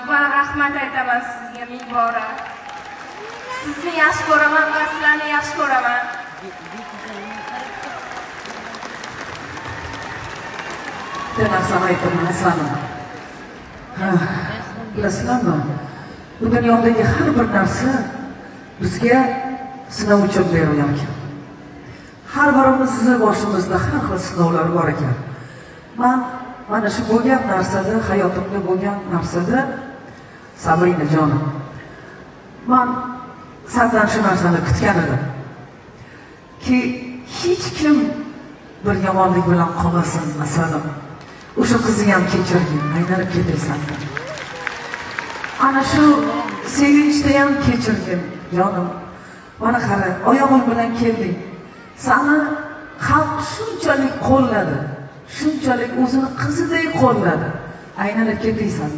va rahmat aytaman sizga ming bora. Sizni yaxshi ko'raman va sizlarni yaxshi ko'raman. Narsani aytaman aslanım. Bilasizlarmi? Bu dunyodagi har bir narsa bizga sinov uchun berilgan ekan. Har birimizni boshimizda har xil sinovlar bor ekan. Mana shu bo'lgan narsada, hayotimda bo'lgan narsada Sabrina jonim. Men sizdan shu narsani kutgan edim. Ki hech kim bir yomonlik bilan qolmasin masalan. O'sha qizni ham kechirgin, aylanib ketaysan. Ana shu sevinchda ham kechirgin, jonim. Mana qara, oyog'im bilan kelding. Seni xalq shunchalik qo'lladi. Shunchalik o'zini qizidek qo'lladi. Aylanib ketaysan.